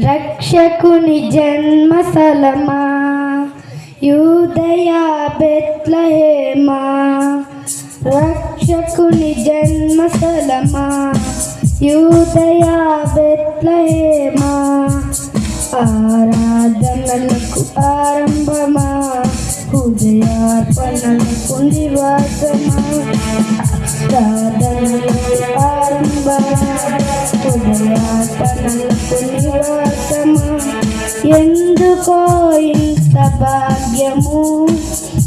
రక్షకుని జన్మస్థలమా యూదయ బెత్లెహేమా, రక్షకుని జన్మస్థలమా యూదయ బెత్లెహేమా, ఆరాధనలకు ఆరంభమా హృదయార్పణలకు నివాసమా, ఆరాధనలకు ఆరంభమా హృదయార్పణలకు నివాసమా, ఎందుకో ఇంత భాగ్యము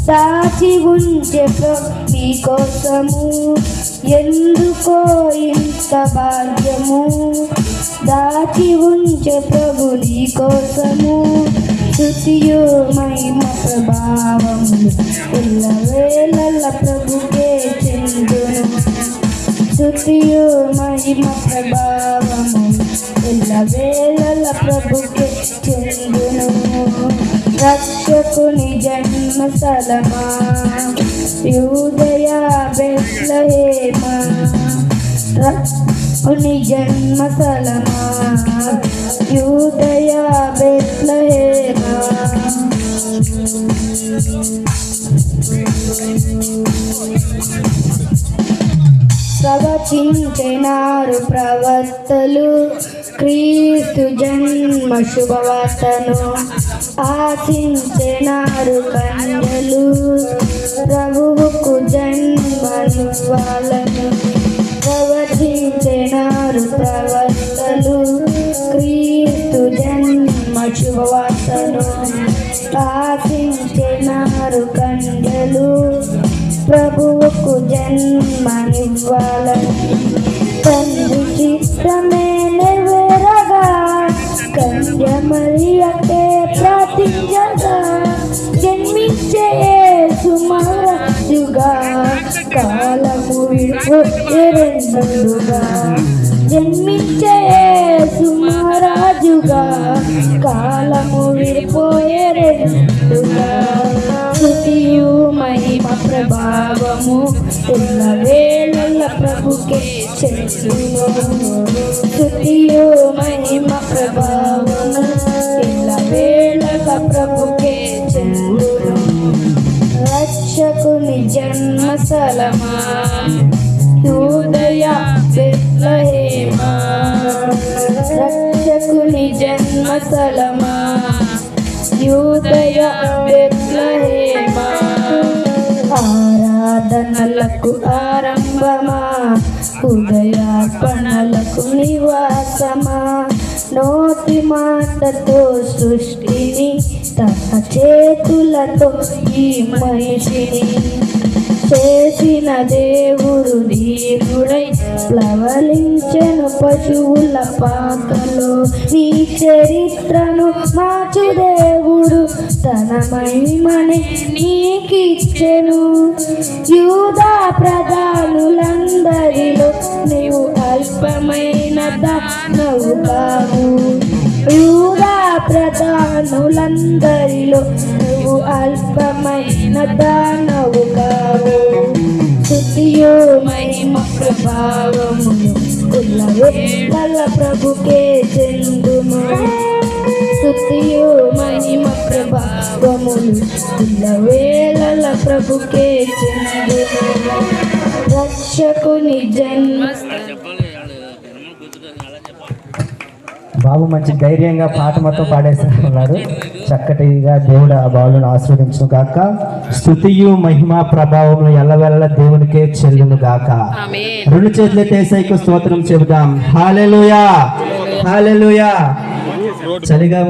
దాచి ఉంచే భక్తి కోసము, ఎందుకో ఇంత భాగ్యము దాచి ఉంచే ప్రభుని కోసము, స్తుతియు మహిమ ప్రభావములు ఎల్లవేళల ప్రభుకే చెందును, స్తుతియు మహిమ ప్రభావములు ఎల్లవేళల ప్రభుకే చెందును, రక్షకుని జన్మస్థలమా యూదయ బెత్లెహేమా, రక్షకుని జన్మస్థలమా యూదయ బెత్లెహేమా. ప్రవచించినారు ప్రవక్తలు క్రీస్తు జన్మ శుభవార్తను, ఆశించినారు కన్యలు ప్రభువుకు జన్మనివ్వాలను, ప్రవచించినారు ప్రవక్తలు క్రీస్తు జన్మ శుభవార్తను, ఆశించినారు కన్యలు ప్రభువుకు జన్మనివ్వాలను, తండ్రి చిత్తమే నెరవేరగా కన్య మరియకే ప్రార్థించగా, జన్మించే యేసు మహారాజుగా కాలము విడిపోయేరెందుగా, జన్మించే యేసు మహారాజుగా కాలము విడిపోయేరెందుగా, స్తుతియు మహిమ ప్రభావము ఎల్లవేళల ప్రభుకే చెందును, స్తుతియు మహిమ ప్రభావము ఎల్లవేళల ప్రభుకే చెందును, రక్షకుని జన్మస్థలమా యూదయ బెత్లెహేమా, రక్షకుని జన్మస్థలమా యూదయ బెత్లెహేమా, ఆరాధనలకు ఆరంభమా హృదయార్పణలకు నివాసమా, నోటి మాటతో సృష్టిని తన చేతులతో ఈ మనిషిని చేసిన దేవుడు దీనుడై ప్లవలించెను పశువుల పాకలో, నీ చరిత్రను మార్చు దేవుడు తన మహిమని నీకిచ్చెను, యూదా ప్రధానులందరిలో నీవు అల్పమైన దానవు కావు, యూదా ప్రధానులందరిలో నువ్వు అల్పమైన దానవు కావు, స్తుతియు మహిమ ప్రభావములు ఎల్లవేళల ప్రభుకే చెందును, స్తుతియు మహిమ ప్రభావములు ఎల్లవేళల ప్రభుకే చెందును, రక్షకుని బాబు మంచి ధైర్యంగా పాట మొత్తం పాడేస్తున్నారు. చక్కటిగా దేవుడు ఆ బాలును ఆశీర్వదించును గాక. స్తుతియు మహిమ ప్రభావములు ఎల్లవేళల దేవునికే చెల్లును గాక. రెండు చేతులెత్తి యేసయ్యకు స్తోత్రం చెబుదాం. హల్లెలూయా, హల్లెలూయా. చలిగా